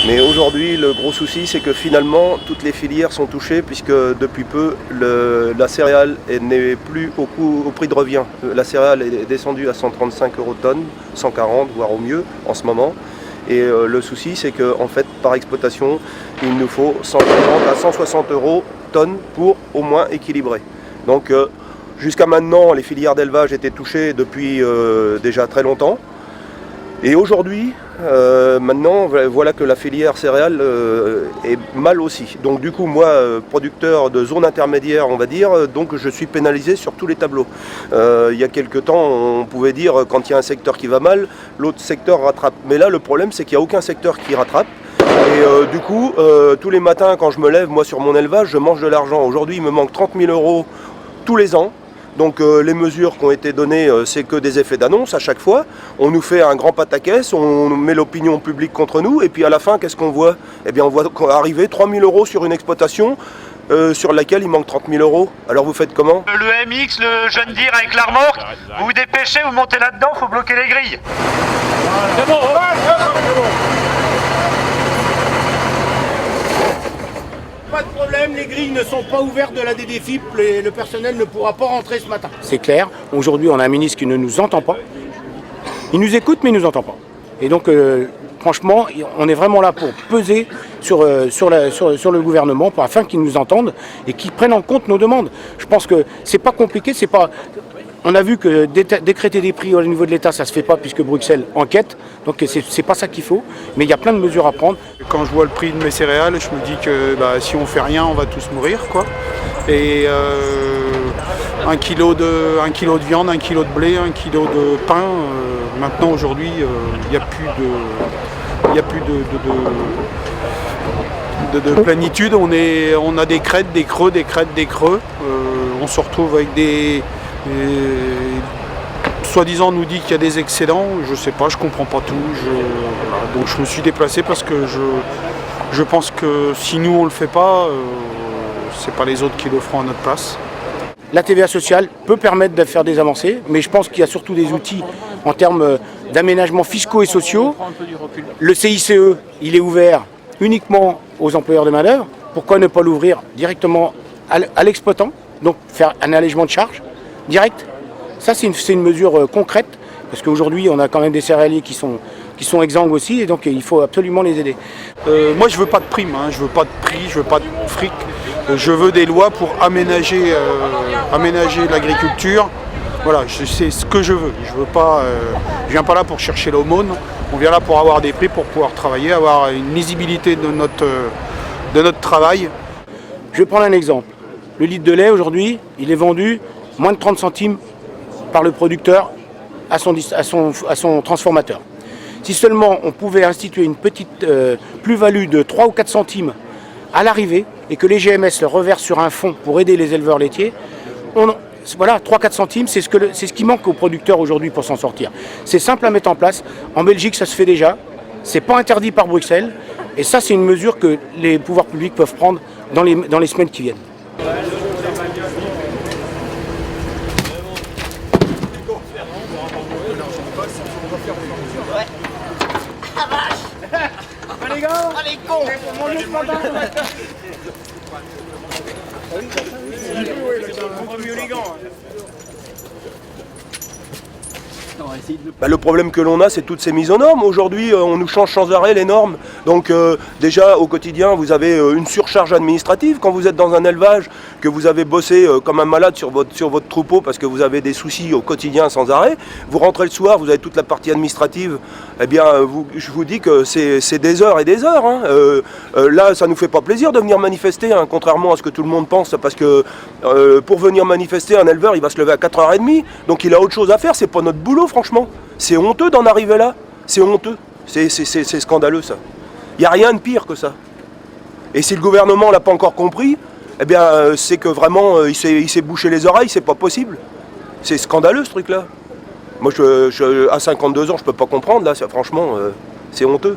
Mais aujourd'hui, le gros souci, c'est que finalement, toutes les filières sont touchées puisque depuis peu, la céréale n'est plus au prix de revient. La céréale est descendue à 135 € tonne, 140 voire au mieux en ce moment. Et le souci, c'est qu'en fait, par exploitation, il nous faut 150 à 160 € tonne pour au moins équilibrer. Donc jusqu'à maintenant, les filières d'élevage étaient touchées depuis déjà très longtemps. Et aujourd'hui, maintenant, voilà que la filière céréale est mal aussi. Donc du coup, moi, producteur de zone intermédiaire, on va dire, donc je suis pénalisé sur tous les tableaux. Il y a quelques temps, on pouvait dire, quand il y a un secteur qui va mal, l'autre secteur rattrape. Mais là, le problème, c'est qu'il n'y a aucun secteur qui rattrape. Et du coup, tous les matins, quand je me lève, moi, sur mon élevage, je mange de l'argent. Aujourd'hui, il me manque 30 000 € tous les ans. Donc les mesures qui ont été données, c'est que des effets d'annonce à chaque fois. On nous fait un grand pataquès, on met l'opinion publique contre nous, et puis à la fin, qu'est-ce qu'on voit? Eh bien, on voit arriver 3 000 € sur une exploitation sur laquelle il manque 30 000 €. Alors vous faites comment? Le MX, le John Deere avec la remorque, vous vous dépêchez, vous montez là-dedans, faut bloquer les grilles. C'est bon, c'est bon. Pas de problème, les grilles ne sont pas ouvertes de la DDFIP, le personnel ne pourra pas rentrer ce matin. C'est clair, aujourd'hui on a un ministre qui ne nous entend pas. Il nous écoute mais il ne nous entend pas. Et donc franchement, on est vraiment là pour peser sur le gouvernement afin qu'il nous entende et qu'il prenne en compte nos demandes. Je pense que c'est pas compliqué, c'est pas... On a vu que décréter des prix au niveau de l'État, ça ne se fait pas puisque Bruxelles enquête. Donc c'est pas ça qu'il faut. Mais il y a plein de mesures à prendre. Quand je vois le prix de mes céréales, je me dis que si on fait rien, on va tous mourir, quoi. Et 1 kilo de viande, 1 kilo de blé, 1 kilo de pain. Maintenant, aujourd'hui, il n'y a plus de plénitude. On a des crêtes, des creux, des crêtes, des creux. On se retrouve avec soi-disant on nous dit qu'il y a des excédents, je sais pas, je comprends pas tout. Voilà. Donc je me suis déplacé parce que je pense que si nous on le fait pas, c'est pas les autres qui le feront à notre place. La TVA sociale peut permettre de faire des avancées, mais je pense qu'il y a surtout des outils en termes d'aménagements fiscaux et sociaux. Le CICE, il est ouvert uniquement aux employeurs de main-d'œuvre. Pourquoi ne pas l'ouvrir directement à l'exploitant, donc faire un allègement de charges direct? Ça, c'est une mesure concrète, parce qu'aujourd'hui, on a quand même des céréaliers qui sont exsangues aussi, et donc il faut absolument les aider. Moi, je veux pas de prime, je veux pas de prix, je veux pas de fric. Je veux des lois pour aménager l'agriculture. Voilà, c'est ce que je veux. Je viens pas là pour chercher l'aumône. On vient là pour avoir des prix, pour pouvoir travailler, avoir une lisibilité de notre travail. Je vais prendre un exemple. Le litre de lait, aujourd'hui, il est vendu moins de 30 centimes par le producteur à son transformateur. Si seulement on pouvait instituer une petite plus-value de 3 ou 4 centimes à l'arrivée et que les GMS le reversent sur un fonds pour aider les éleveurs laitiers, voilà, 3-4 centimes, c'est ce qui manque aux producteurs aujourd'hui pour s'en sortir. C'est simple à mettre en place. En Belgique, ça se fait déjà. C'est pas interdit par Bruxelles. Et ça, c'est une mesure que les pouvoirs publics peuvent prendre dans les semaines qui viennent. Les gars, allez con. Le problème que l'on a, c'est toutes ces mises aux normes. Aujourd'hui, on nous change sans arrêt les normes. Donc déjà, au quotidien, vous avez une surcharge administrative. Quand vous êtes dans un élevage, que vous avez bossé comme un malade sur votre troupeau parce que vous avez des soucis au quotidien sans arrêt, vous rentrez le soir, vous avez toute la partie administrative, eh bien, je vous dis que c'est des heures et des heures. Là, ça ne nous fait pas plaisir de venir manifester, contrairement à ce que tout le monde pense, parce que pour venir manifester, un éleveur, il va se lever à 4h30, donc il a autre chose à faire, c'est pas notre boulot, franchement. C'est honteux d'en arriver là, c'est honteux, c'est scandaleux ça. Il n'y a rien de pire que ça. Et si le gouvernement ne l'a pas encore compris, eh bien c'est que vraiment il s'est bouché les oreilles, c'est pas possible. C'est scandaleux ce truc là. Moi à 52 ans je peux pas comprendre là, franchement c'est honteux.